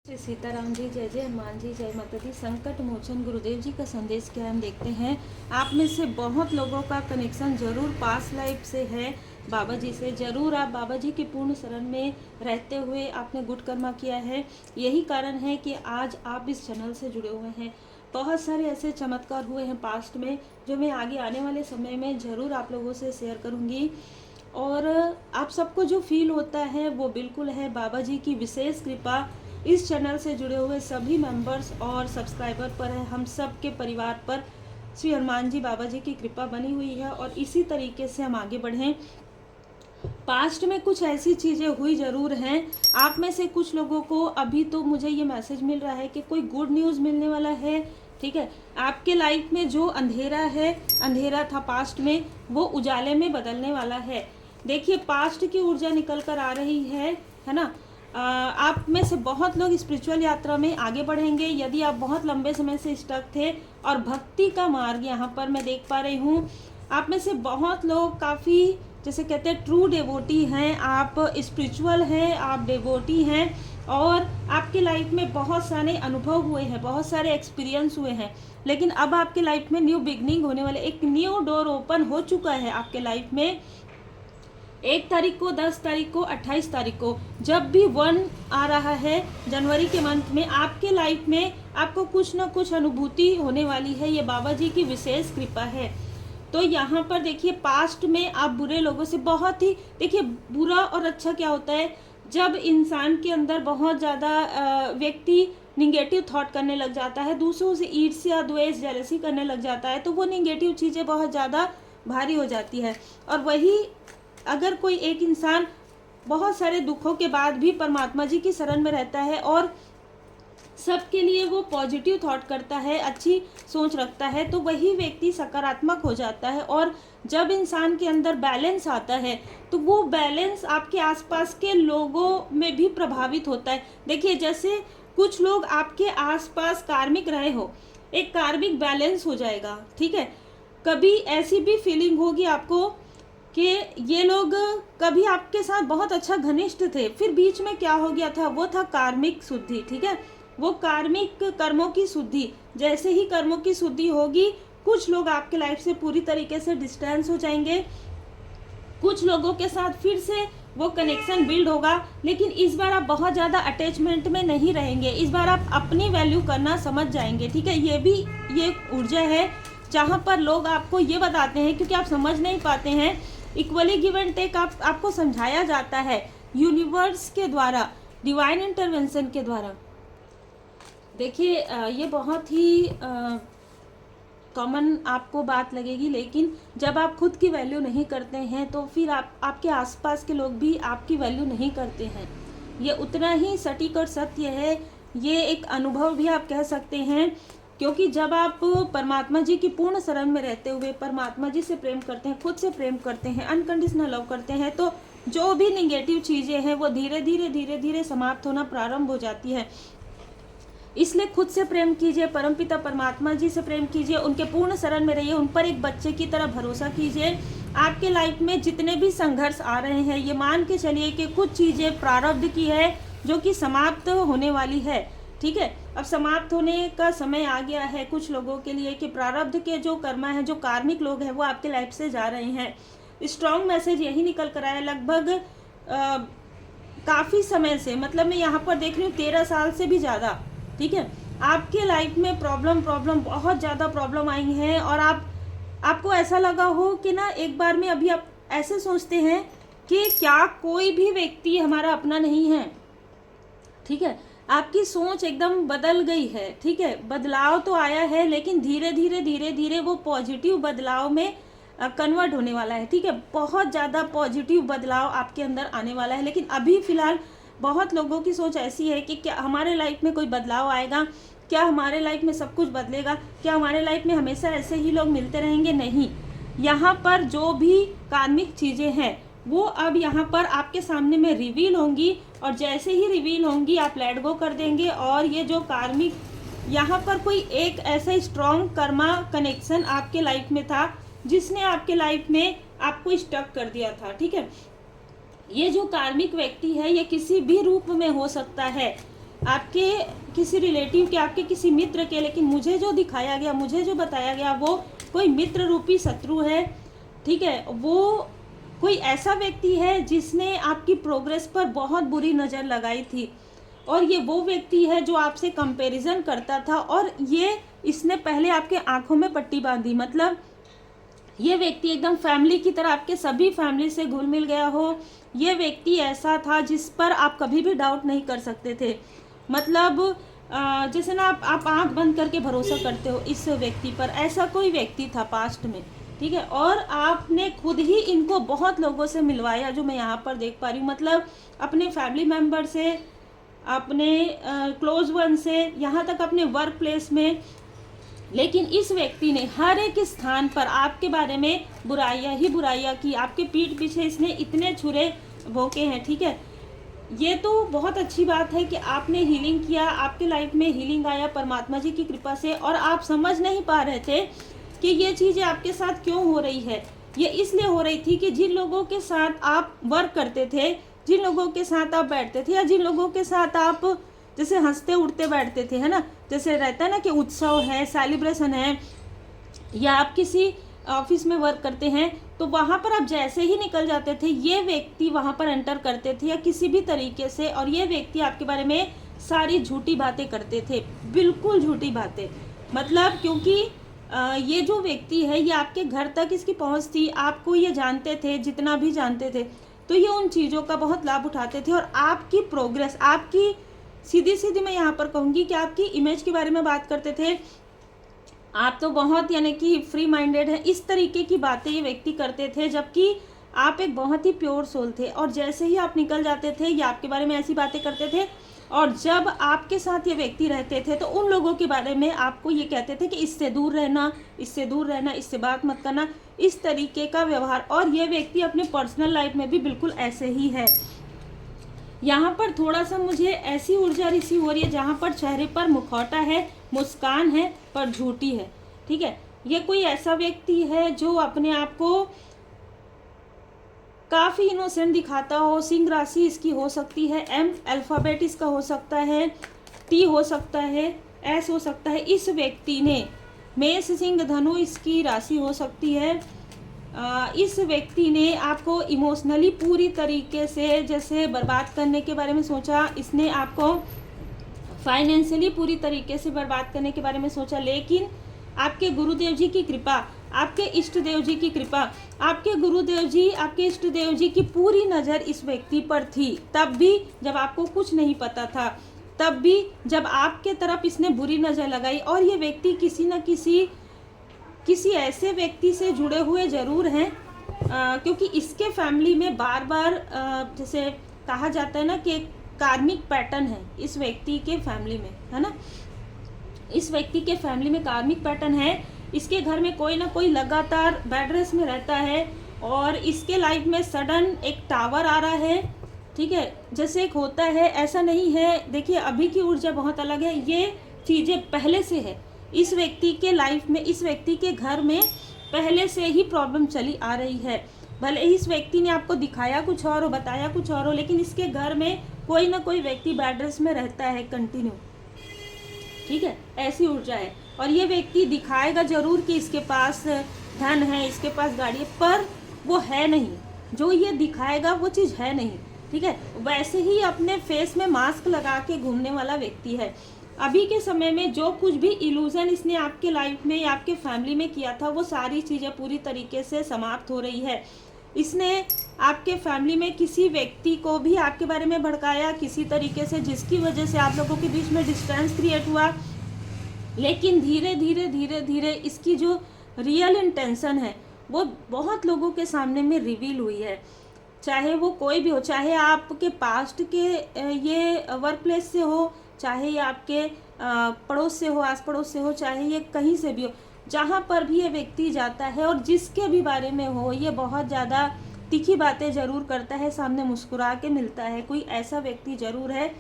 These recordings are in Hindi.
श्री सीताराम जी, जय जय हनुमान जी, जय माता दी। संकट मोचन गुरुदेव जी का संदेश क्या हम देखते हैं। आप में से बहुत लोगों का कनेक्शन जरूर पास लाइफ से है, बाबा जी से। जरूर आप बाबा जी की पूर्ण शरण में रहते हुए आपने गुड कर्मा किया है। यही कारण है कि आज आप इस चैनल से जुड़े हुए हैं। बहुत सारे ऐसे चमत्कार हुए हैं पास्ट में, जो मैं आगे आने वाले समय में ज़रूर आप लोगों से शेयर करूँगी। और आप सबको जो फील होता है वो बिल्कुल है बाबा जी की विशेष कृपा इस चैनल से जुड़े हुए सभी मेंबर्स और सब्सक्राइबर पर है। हम सब के परिवार पर श्री हनुमान जी बाबा जी की कृपा बनी हुई है और इसी तरीके से हम आगे बढ़ें। पास्ट में कुछ ऐसी चीज़ें हुई ज़रूर हैं। आप में से कुछ लोगों को अभी तो मुझे ये मैसेज मिल रहा है कि कोई गुड न्यूज़ मिलने वाला है। ठीक है, आपके लाइफ में जो अंधेरा है, अंधेरा था पास्ट में, वो उजाले में बदलने वाला है। देखिए, पास्ट की ऊर्जा निकल कर आ रही है ना। आप में से बहुत लोग स्पिरिचुअल यात्रा में आगे बढ़ेंगे। यदि आप बहुत लंबे समय से स्टक थे और भक्ति का मार्ग यहाँ पर मैं देख पा रही हूँ। आप में से बहुत लोग काफ़ी, जैसे कहते हैं, ट्रू डेवोटी हैं। आप स्पिरिचुअल हैं, आप डेवोटी हैं और आपकी लाइफ में बहुत सारे अनुभव हुए हैं, बहुत सारे एक्सपीरियंस हुए हैं। लेकिन अब आपके लाइफ में न्यू बिगनिंग होने वाले, एक न्यू डोर ओपन हो चुका है आपके लाइफ में। 1 तारीख को, 10 तारीख को, 28 तारीख को, जब भी 1 आ रहा है जनवरी के मंथ में, आपके लाइफ में आपको कुछ ना कुछ अनुभूति होने वाली है। ये बाबा जी की विशेष कृपा है। तो यहाँ पर देखिए, पास्ट में आप बुरे लोगों से बहुत ही, देखिए बुरा और अच्छा क्या होता है, जब इंसान के अंदर बहुत ज़्यादा व्यक्ति निगेटिव थॉट करने लग जाता है, दूसरों से ईर्ष्या, द्वेष, जेलसी करने लग जाता है, तो वो निगेटिव चीज़ें बहुत ज़्यादा भारी हो जाती है। और वही अगर कोई एक इंसान बहुत सारे दुखों के बाद भी परमात्मा जी की शरण में रहता है और सबके लिए वो पॉजिटिव थॉट करता है, अच्छी सोच रखता है, तो वही व्यक्ति सकारात्मक हो जाता है। और जब इंसान के अंदर बैलेंस आता है तो वो बैलेंस आपके आसपास के लोगों में भी प्रभावित होता है। देखिए, जैसे कुछ लोग आपके आसपास कार्मिक रहे हो, एक कार्मिक बैलेंस हो जाएगा। ठीक है, कभी ऐसी भी फीलिंग होगी आपको कि ये लोग कभी आपके साथ बहुत अच्छा घनिष्ठ थे, फिर बीच में क्या हो गया था, वो था कार्मिक शुद्धि। ठीक है, वो कार्मिक कर्मों की शुद्धि। जैसे ही कर्मों की शुद्धि होगी, कुछ लोग आपके लाइफ से पूरी तरीके से डिस्टेंस हो जाएंगे, कुछ लोगों के साथ फिर से वो कनेक्शन बिल्ड होगा। लेकिन इस बार आप बहुत ज़्यादा अटैचमेंट में नहीं रहेंगे, इस बार आप अपनी वैल्यू करना समझ जाएंगे। ठीक है, ये भी ये ऊर्जा है जहाँ पर लोग आपको ये बताते हैं, क्योंकि आप समझ नहीं पाते हैं, इक्वली गिव एंड टेक आपको समझाया जाता है यूनिवर्स के द्वारा, डिवाइन इंटरवेंशन के द्वारा। देखिए, ये बहुत ही कॉमन आपको बात लगेगी, लेकिन जब आप खुद की वैल्यू नहीं करते हैं तो फिर आपके आसपास के लोग भी आपकी वैल्यू नहीं करते हैं। ये उतना ही सटीक और सत्य है। ये एक अनुभव भी आप कह सकते हैं, क्योंकि जब आप परमात्मा जी की पूर्ण शरण में रहते हुए परमात्मा जी से प्रेम करते हैं, खुद से प्रेम करते हैं, अनकंडीशनल लव करते हैं, तो जो भी निगेटिव चीज़ें हैं वो धीरे धीरे समाप्त होना प्रारंभ हो जाती है। इसलिए खुद से प्रेम कीजिए, परमपिता परमात्मा जी से प्रेम कीजिए, उनके पूर्ण शरण में रहिए, उन पर एक बच्चे की तरह भरोसा कीजिए। आपके लाइफ में जितने भी संघर्ष आ रहे हैं, ये मान के चलिए कि कुछ चीज़ें प्रारब्ध की है जो कि समाप्त होने वाली है। ठीक है, अब समाप्त होने का समय आ गया है कुछ लोगों के लिए कि प्रारब्ध के जो कर्मा है, जो कार्मिक लोग हैं, वो आपके लाइफ से जा रहे हैं। स्ट्रॉन्ग मैसेज यही निकल कर आया लगभग काफ़ी समय से, मतलब मैं यहाँ पर देख रही हूँ 13 साल से भी ज़्यादा। ठीक है, आपके लाइफ में प्रॉब्लम बहुत ज़्यादा प्रॉब्लम आई हैं और आपको ऐसा लगा हो कि ना, एक बार में अभी आप ऐसे सोचते हैं कि क्या कोई भी व्यक्ति हमारा अपना नहीं है। ठीक है, आपकी सोच एकदम बदल गई है। ठीक है, बदलाव तो आया है, लेकिन धीरे धीरे वो पॉजिटिव बदलाव में कन्वर्ट होने वाला है। ठीक है, बहुत ज़्यादा पॉजिटिव बदलाव आपके अंदर आने वाला है। लेकिन अभी फ़िलहाल बहुत लोगों की सोच ऐसी है कि क्या हमारे लाइफ में कोई बदलाव आएगा, क्या हमारे लाइफ में सब कुछ बदलेगा, क्या हमारे लाइफ में हमेशा ऐसे ही लोग मिलते रहेंगे। नहीं, यहाँ पर जो भी कार्मिक चीज़ें हैं वो अब यहाँ पर आपके सामने में रिवील होंगी, और जैसे ही रिवील होंगी आप लेट गो कर देंगे। और ये जो कार्मिक, यहाँ पर कोई एक ऐसा स्ट्रॉन्ग कर्मा कनेक्शन आपके लाइफ में था जिसने आपके लाइफ में आपको स्टक कर दिया था। ठीक है, ये जो कार्मिक व्यक्ति है ये किसी भी रूप में हो सकता है, आपके किसी रिलेटिव के, आपके किसी मित्र के, लेकिन मुझे जो दिखाया गया, मुझे जो बताया गया वो कोई मित्र रूपी शत्रु है। ठीक है, वो कोई ऐसा व्यक्ति है जिसने आपकी प्रोग्रेस पर बहुत बुरी नज़र लगाई थी, और ये वो व्यक्ति है जो आपसे कंपैरिजन करता था, और इसने पहले आपके आंखों में पट्टी बांधी। मतलब ये व्यक्ति एकदम फैमिली की तरह आपके सभी फैमिली से घुल मिल गया हो। ये व्यक्ति ऐसा था जिस पर आप कभी भी डाउट नहीं कर सकते थे। मतलब जैसे ना आप आंख बंद करके भरोसा करते हो इस व्यक्ति पर, ऐसा कोई व्यक्ति था पास्ट में। ठीक है, और आपने खुद ही इनको बहुत लोगों से मिलवाया, जो मैं यहाँ पर देख पा रही हूँ। मतलब अपने फैमिली मेम्बर से, अपने क्लोज वन से, यहाँ तक अपने वर्क प्लेस में। लेकिन इस व्यक्ति ने हर एक स्थान पर आपके बारे में बुराइयां ही बुराइयां की। आपके पीठ पीछे इसने इतने छुरे भोंके हैं। ठीक है, ये तो बहुत अच्छी बात है कि आपने हीलिंग किया, आपके लाइफ में हीलिंग आया परमात्मा जी की कृपा से, और आप समझ नहीं पा रहे थे कि ये चीज़ें आपके साथ क्यों हो रही है। ये इसलिए हो रही थी कि जिन लोगों के साथ आप वर्क करते थे, जिन लोगों के साथ आप बैठते थे, या जिन लोगों के साथ आप जैसे हंसते उड़ते बैठते थे, है ना, जैसे रहता है ना कि उत्सव है, सेलिब्रेशन है, या आप किसी ऑफिस में वर्क करते हैं, तो वहाँ पर आप जैसे ही निकल जाते थे, ये व्यक्ति वहाँ पर एंटर करते थे या किसी भी तरीके से, और ये व्यक्ति आपके बारे में सारी झूठी बातें करते थे, बिल्कुल झूठी बातें। मतलब क्योंकि ये जो व्यक्ति है, ये आपके घर तक इसकी पहुँच थी, आपको ये जानते थे, जितना भी जानते थे, तो ये उन चीज़ों का बहुत लाभ उठाते थे। और आपकी प्रोग्रेस, आपकी सीधी सीधी मैं यहाँ पर कहूँगी कि आपकी इमेज के बारे में बात करते थे। आप तो बहुत यानी कि फ्री माइंडेड है, इस तरीके की बातें ये व्यक्ति करते थे, जबकि आप एक बहुत ही प्योर सोल थे। और जैसे ही आप निकल जाते थे, ये आपके बारे में ऐसी बातें करते थे, और जब आपके साथ ये व्यक्ति रहते थे तो उन लोगों के बारे में आपको ये कहते थे कि इससे दूर रहना, इससे दूर रहना, इससे बात मत करना, इस तरीके का व्यवहार। और ये व्यक्ति अपने पर्सनल लाइफ में भी बिल्कुल ऐसे ही है। यहाँ पर थोड़ा सा मुझे ऐसी ऊर्जा रिसीव हो रही है जहाँ पर चेहरे पर मुखौटा है, मुस्कान है, पर झूठी है। ठीक है, ये कोई ऐसा व्यक्ति है जो अपने आप को काफ़ी इनोसेंट दिखाता हो। सिंह राशि इसकी हो सकती है, एम अल्फ़ाबेट इसका हो सकता है, टी हो सकता है, एस हो सकता है। इस व्यक्ति ने मेष सिंह धनु इसकी राशि हो सकती है। इस व्यक्ति ने आपको इमोशनली पूरी तरीके से जैसे बर्बाद करने के बारे में सोचा, इसने आपको फाइनेंशियली पूरी तरीके से बर्बाद करने के बारे में सोचा, लेकिन आपके गुरुदेव जी की कृपा, आपके इष्ट देव जी की कृपा, आपके गुरुदेव जी, आपके इष्ट देव जी की पूरी नज़र इस व्यक्ति पर थी। तब भी जब आपको कुछ नहीं पता था, तब भी जब आपके तरफ इसने बुरी नज़र लगाई। और ये व्यक्ति किसी न किसी ऐसे व्यक्ति से जुड़े हुए ज़रूर हैं, क्योंकि इसके फैमिली में बार बार जैसे कहा जाता है ना कि कार्मिक पैटर्न है इस व्यक्ति के फैमिली में, है ना, इस व्यक्ति के फैमिली में कार्मिक पैटर्न है। इसके घर में कोई ना कोई लगातार बेड रेस्ट में रहता है, और इसके लाइफ में सडन एक टावर आ रहा है। ठीक है, जैसे एक होता है, ऐसा नहीं है। देखिए अभी की ऊर्जा बहुत अलग है, ये चीज़ें पहले से है इस व्यक्ति के लाइफ में, इस व्यक्ति के घर में पहले से ही प्रॉब्लम चली आ रही है। भले ही इस व्यक्ति ने आपको दिखाया कुछ और हो, बताया कुछ और हो, लेकिन इसके घर में कोई ना कोई व्यक्ति बेड रेस्ट में रहता है कंटिन्यू। ठीक है, ऐसी ऊर्जा है। और ये व्यक्ति दिखाएगा जरूर कि इसके पास धन है, इसके पास गाड़ी है, पर वो है नहीं। जो ये दिखाएगा वो चीज़ है नहीं। ठीक है, वैसे ही अपने फेस में मास्क लगा के घूमने वाला व्यक्ति है। अभी के समय में जो कुछ भी इल्यूजन इसने आपके लाइफ में या आपके फैमिली में किया था, वो सारी चीज़ें पूरी तरीके से समाप्त हो रही है। इसने आपके फैमिली में किसी व्यक्ति को भी आपके बारे में भड़काया किसी तरीके से, जिसकी वजह से आप लोगों के बीच में डिस्टेंस क्रिएट हुआ। लेकिन धीरे धीरे धीरे धीरे इसकी जो रियल इंटेंशन है वो बहुत लोगों के सामने में रिवील हुई है। चाहे वो कोई भी हो, चाहे आपके पास्ट के ये वर्क प्लेस से हो, चाहे ये आपके पड़ोस से हो, आस पड़ोस से हो, चाहे ये कहीं से भी हो, जहाँ पर भी ये व्यक्ति जाता है और जिसके भी बारे में हो, ये बहुत ज़्यादा तीखी बातें ज़रूर करता है, सामने मुस्कुरा के मिलता है। कोई ऐसा व्यक्ति ज़रूर है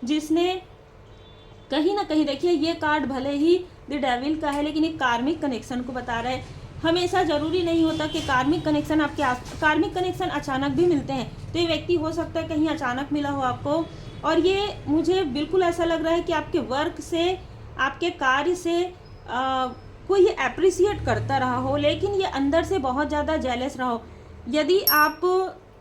जिसने कहीं ना कहीं, देखिए ये कार्ड भले ही द डेविल का है, लेकिन एक कार्मिक कनेक्शन को बता रहा है। हमेशा ज़रूरी नहीं होता कि कार्मिक कनेक्शन अचानक भी मिलते हैं। तो ये व्यक्ति हो सकता है कहीं अचानक मिला हो आपको, और ये मुझे बिल्कुल ऐसा लग रहा है कि आपके वर्क से, आपके कार्य से कोई ये अप्रिसिएट करता रहा हो, लेकिन ये अंदर से बहुत ज़्यादा जेलस रहा हो। यदि आप,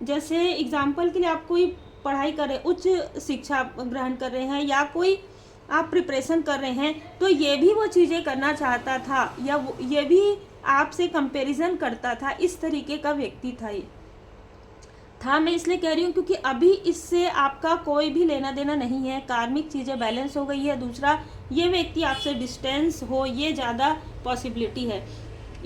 जैसे एग्जाम्पल के लिए, आप कोई पढ़ाई कर रहे, उच्च शिक्षा ग्रहण कर रहे हैं या कोई आप प्रिपरेशन कर रहे हैं, तो ये भी वो चीज़ें करना चाहता था या ये भी आपसे कंपैरिजन करता था। इस तरीके का व्यक्ति था। मैं इसलिए कह रही हूँ क्योंकि अभी इससे आपका कोई भी लेना देना नहीं है, कार्मिक चीज़ें बैलेंस हो गई है। दूसरा, ये व्यक्ति आपसे डिस्टेंस हो, ये ज़्यादा पॉसिबिलिटी है।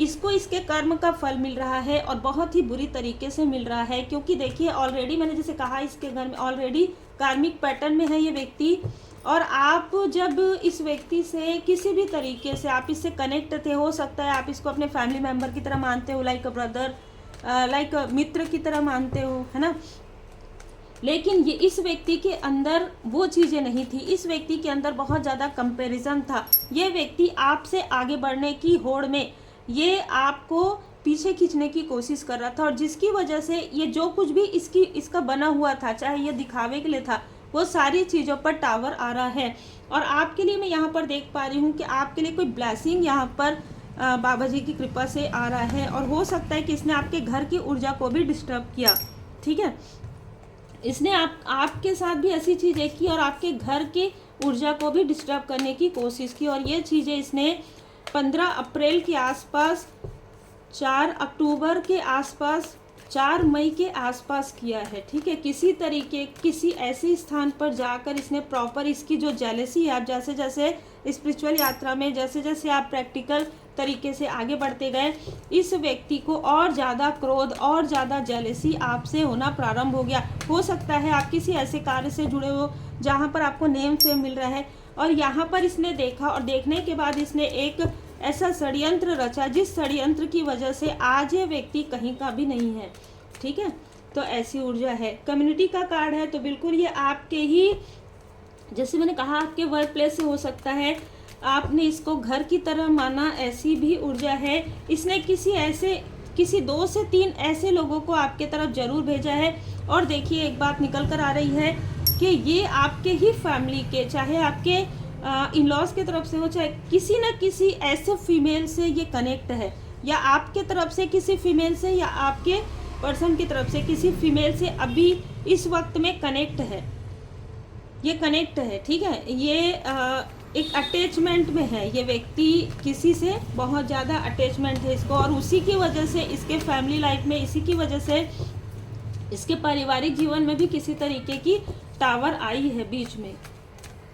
इसको इसके कर्म का फल मिल रहा है और बहुत ही बुरी तरीके से मिल रहा है, क्योंकि देखिए ऑलरेडी मैंने जैसे कहा, इसके घर में ऑलरेडी कार्मिक पैटर्न में है ये व्यक्ति। और आप जब इस व्यक्ति से किसी भी तरीके से आप इससे कनेक्ट थे, हो सकता है आप इसको अपने फैमिली मेम्बर की तरह मानते हो, लाइक अ ब्रदर, लाइक मित्र की तरह मानते हो, है ना। लेकिन ये इस व्यक्ति के अंदर वो चीज़ें नहीं थी। इस व्यक्ति के अंदर बहुत ज़्यादा कंपैरिजन था। ये व्यक्ति आपसे आगे बढ़ने की होड़ में ये आपको पीछे खींचने की कोशिश कर रहा था, और जिसकी वजह से ये जो कुछ भी इसका बना हुआ था, चाहे ये दिखावे के लिए था, वो सारी चीज़ों पर टावर आ रहा है। और आपके लिए मैं यहाँ पर देख पा रही हूँ कि आपके लिए कोई ब्लेसिंग यहाँ पर बाबा जी की कृपा से आ रहा है। और हो सकता है कि इसने आपके घर की ऊर्जा को भी डिस्टर्ब किया, ठीक है। इसने आपके साथ भी ऐसी चीज़ें की और आपके घर की ऊर्जा को भी डिस्टर्ब करने की कोशिश की। और ये चीज़ें इसने 15 अप्रैल के आसपास, 4 अक्टूबर के आसपास, 4 मई के आसपास किया है, ठीक है। किसी ऐसे स्थान पर जाकर इसने प्रॉपर इसकी जो जेलसी है, आप जैसे जैसे स्पिरिचुअल यात्रा में जैसे जैसे आप प्रैक्टिकल तरीके से आगे बढ़ते गए, इस व्यक्ति को और ज़्यादा क्रोध और ज़्यादा जेलसी आपसे होना प्रारंभ हो गया। हो सकता है आप किसी ऐसे कार्य से जुड़े हो जहाँ पर आपको नेम फेम मिल रहा है, और यहाँ पर इसने देखा और देखने के बाद इसने एक ऐसा षड्यंत्र रचा जिस षड्यंत्र की वजह से आज ये व्यक्ति कहीं का भी नहीं है, ठीक है। तो ऐसी ऊर्जा है। कम्युनिटी का कार्ड है, तो बिल्कुल ये आपके ही, जैसे मैंने कहा, आपके वर्क प्लेस से हो सकता है, आपने इसको घर की तरह माना, ऐसी भी ऊर्जा है। इसने किसी 2 से 3 ऐसे लोगों को आपके तरफ जरूर भेजा है। और देखिए एक बात निकल कर आ रही है कि ये आपके ही फैमिली के, चाहे आपके इन लॉज की तरफ से हो, चाहे किसी न किसी ऐसे फीमेल से ये कनेक्ट है, या आपके तरफ से किसी फीमेल से, या आपके पर्सन की तरफ से किसी फीमेल से अभी इस वक्त में कनेक्ट है, ये कनेक्ट है, ठीक है। ये एक अटैचमेंट में है, ये व्यक्ति किसी से बहुत ज़्यादा अटैचमेंट है इसको, और उसी की वजह से इसके फैमिली लाइफ में, इसी की वजह से इसके पारिवारिक जीवन में भी किसी तरीके की टावर आई है बीच में।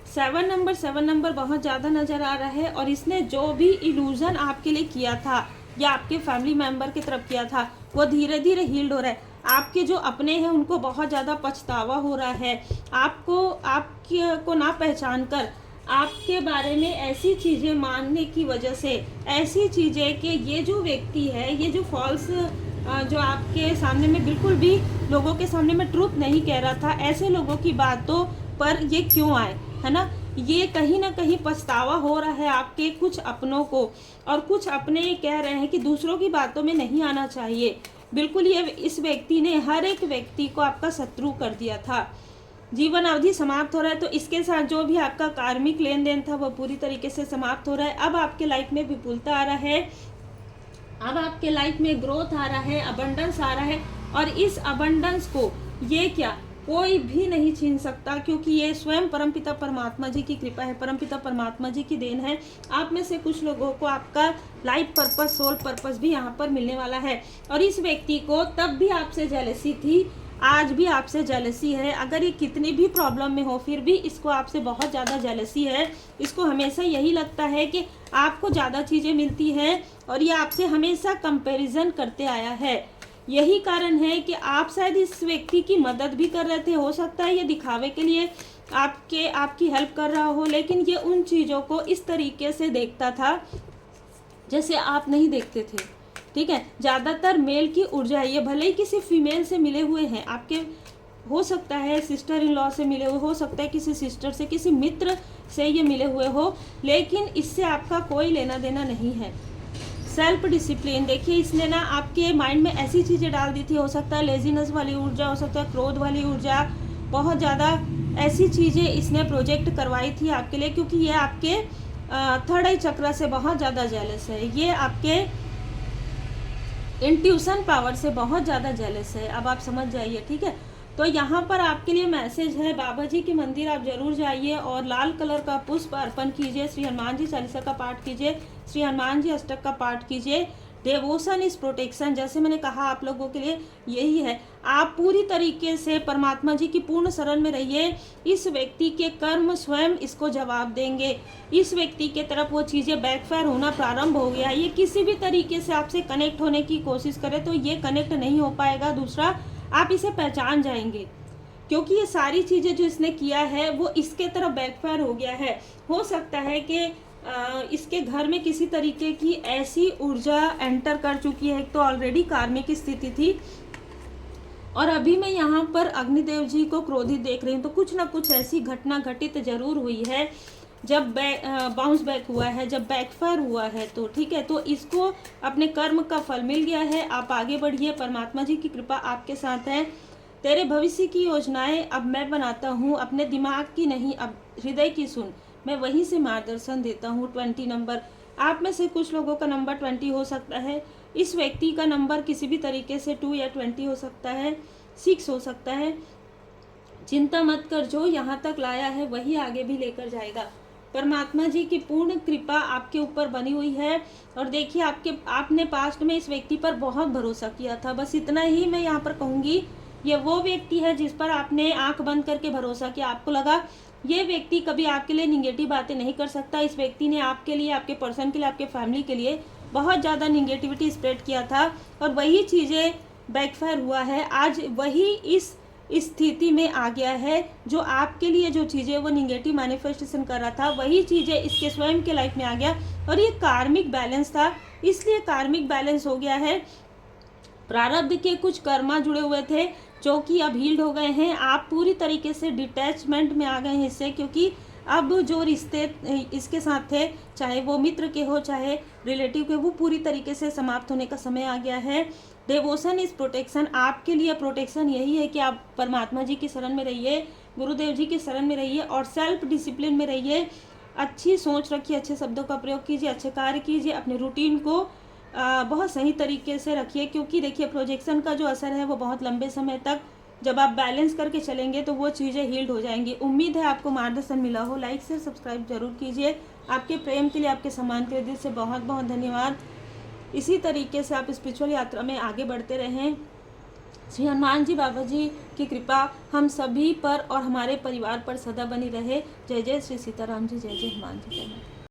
7 नंबर बहुत ज़्यादा नज़र आ रहा है। और इसने जो भी इल्यूज़न आपके लिए किया था या आपके फैमिली मेम्बर की तरफ किया था, वो धीरे धीरे हील्ड हो रहा है। आपके जो अपने हैं उनको बहुत ज़्यादा पछतावा हो रहा है। आपको ना पहचान कर आपके बारे में ऐसी चीज़ें मानने की वजह से, ऐसी चीज़ें कि ये जो व्यक्ति है, ये जो फॉल्स, जो आपके सामने में बिल्कुल भी लोगों के सामने में ट्रूथ नहीं कह रहा था, ऐसे लोगों की बातों पर ये क्यों आए, है ना। ये कहीं ना कहीं पछतावा हो रहा है आपके कुछ अपनों को, और कुछ अपने कह रहे हैं कि दूसरों की बातों में नहीं आना चाहिए। बिल्कुल ये इस व्यक्ति ने हर एक व्यक्ति को आपका शत्रु कर दिया था। जीवन अवधि समाप्त हो रहा है, तो इसके साथ जो भी आपका कार्मिक लेन देन था वो पूरी तरीके से समाप्त हो रहा है। अब आपके लाइफ में विपुलता आ रहा है, अब आपके लाइफ में ग्रोथ आ रहा है, अबंडेंस आ रहा है। और इस अबंडेंस को ये क्या कोई भी नहीं छीन सकता, क्योंकि ये स्वयं परमपिता परमात्मा जी की कृपा है, परमपिता परमात्मा जी की देन है। आप में से कुछ लोगों को आपका लाइफ पर्पस, सोल पर्पस भी यहाँ पर मिलने वाला है। और इस व्यक्ति को तब भी आपसे जेलसी थी, आज भी आपसे जेलसी है। अगर ये कितनी भी प्रॉब्लम में हो, फिर भी इसको आपसे बहुत ज़्यादा जेलसी है। इसको हमेशा यही लगता है कि आपको ज़्यादा चीज़ें मिलती हैं, और ये आपसे हमेशा कंपैरिजन करते आया है। यही कारण है कि आप शायद इस व्यक्ति की मदद भी कर रहे थे। हो सकता है ये दिखावे के लिए आपकी हेल्प कर रहा हो, लेकिन ये उन चीज़ों को इस तरीके से देखता था जैसे आप नहीं देखते थे, ठीक है। ज़्यादातर मेल की ऊर्जा है, ये भले ही किसी फीमेल से मिले हुए हैं आपके, हो सकता है सिस्टर इन लॉ से मिले हुए, हो सकता है किसी सिस्टर से, किसी मित्र से ये मिले हुए हो, लेकिन इससे आपका कोई लेना देना नहीं है। सेल्फ डिसिप्लिन, देखिए इसने ना आपके माइंड में ऐसी चीज़ें डाल दी थी, हो सकता है लेजीनेस वाली ऊर्जा, हो सकता है क्रोध वाली ऊर्जा, बहुत ज़्यादा ऐसी चीज़ें इसने प्रोजेक्ट करवाई थी आपके लिए, क्योंकि ये आपके थर्ड आई चक्र से बहुत ज़्यादा जेलस है, ये आपके इंट्यूशन पावर से बहुत ज़्यादा जेलस है। अब आप समझ जाइए, ठीक है। तो यहाँ पर आपके लिए मैसेज है, बाबा जी के मंदिर आप जरूर जाइए और लाल कलर का पुष्प अर्पण कीजिए, श्री हनुमान जी चालीसा का पाठ कीजिए, श्री हनुमान जी अष्टक का पाठ कीजिए। डेवोशन इज प्रोटेक्शन, जैसे मैंने कहा आप लोगों के लिए यही है। आप पूरी तरीके से परमात्मा जी की पूर्ण शरण में रहिए। इस व्यक्ति के कर्म स्वयं इसको जवाब देंगे। इस व्यक्ति के तरफ वो चीज़ें बैकफायर होना प्रारंभ हो गया। ये किसी भी तरीके से आपसे कनेक्ट होने की कोशिश करे तो ये कनेक्ट नहीं हो पाएगा। दूसरा, आप इसे पहचान जाएंगे, क्योंकि ये सारी चीज़ें जो इसने किया है वो इसके तरफ बैकफायर हो गया है। हो सकता है कि इसके घर में किसी तरीके की ऐसी ऊर्जा एंटर कर चुकी है। एक तो ऑलरेडी कार्मिक स्थिति थी, और अभी मैं यहाँ पर अग्निदेव जी को क्रोधित देख रही हूँ, तो कुछ ना कुछ ऐसी घटना घटित जरूर हुई है। जब बाउंस बैक हुआ है, जब बैकफायर हुआ है, तो ठीक है, तो इसको अपने कर्म का फल मिल गया है। आप आगे बढ़िए, परमात्मा जी की कृपा आपके साथ है। तेरे भविष्य की योजनाएं अब मैं बनाता हूँ, अपने दिमाग की नहीं, अब हृदय की सुन, मैं वहीं से मार्गदर्शन देता हूँ। 20 नंबर, आप में से कुछ लोगों का नंबर 20 हो सकता है। इस व्यक्ति का नंबर किसी भी तरीके से 2 या 20 हो सकता है, 6 हो सकता है। चिंता मत कर, जो यहाँ तक लाया है वही आगे भी लेकर जाएगा। परमात्मा जी की पूर्ण कृपा आपके ऊपर बनी हुई है। और देखिए, आपने पास्ट में इस व्यक्ति पर बहुत भरोसा किया था। बस इतना ही मैं यहाँ पर कहूँगी, ये वो व्यक्ति है जिस पर आपने आंख बंद करके भरोसा किया। आपको लगा ये व्यक्ति कभी आपके लिए निगेटिव बातें नहीं कर सकता। इस व्यक्ति ने आपके लिए, आपके पर्सन के लिए, आपके फैमिली के लिए बहुत ज़्यादा निगेटिविटी स्प्रेड किया था, और वही चीज़ें बैकफायर हुआ है। आज वही इस स्थिति में आ गया है। जो आपके लिए जो चीज़ें वो निगेटिव मैनिफेस्टेशन कर रहा था, वही चीज़ें इसके स्वयं के लाइफ में आ गया। और ये कार्मिक बैलेंस था, इसलिए कार्मिक बैलेंस हो गया है। प्रारब्ध के कुछ कर्मा जुड़े हुए थे जो कि अब हील्ड हो गए हैं। आप पूरी तरीके से डिटैचमेंट में आ गए हैं इससे, क्योंकि अब जो रिश्ते इसके साथ थे, चाहे वो मित्र के हो चाहे रिलेटिव के, वो पूरी तरीके से समाप्त होने का समय आ गया है। डेवोशन इज प्रोटेक्शन, आपके लिए प्रोटेक्शन यही है कि आप परमात्मा जी की शरण में रहिए, गुरुदेव जी की शरण में रहिए, और सेल्फ डिसिप्लिन में रहिए। अच्छी सोच रखिए, अच्छे शब्दों का प्रयोग कीजिए, अच्छे कार्य कीजिए, अपने रूटीन को बहुत सही तरीके से रखिए। क्योंकि देखिए, प्रोजेक्शन का जो असर है वो बहुत लंबे समय तक जब आप बैलेंस करके चलेंगे तो वो चीज़ें हील्ड हो जाएंगी। उम्मीद है आपको मार्गदर्शन मिला हो। लाइक से सब्सक्राइब जरूर कीजिए। आपके प्रेम के लिए, आपके सम्मान के लिए दिल से बहुत बहुत धन्यवाद। इसी तरीके से आप स्पिरिचुअल यात्रा में आगे बढ़ते रहें। श्री हनुमान जी बाबा जी की कृपा हम सभी पर और हमारे परिवार पर सदा बनी रहे। जय जय श्री सीताराम जी, जय जय हनुमान जी।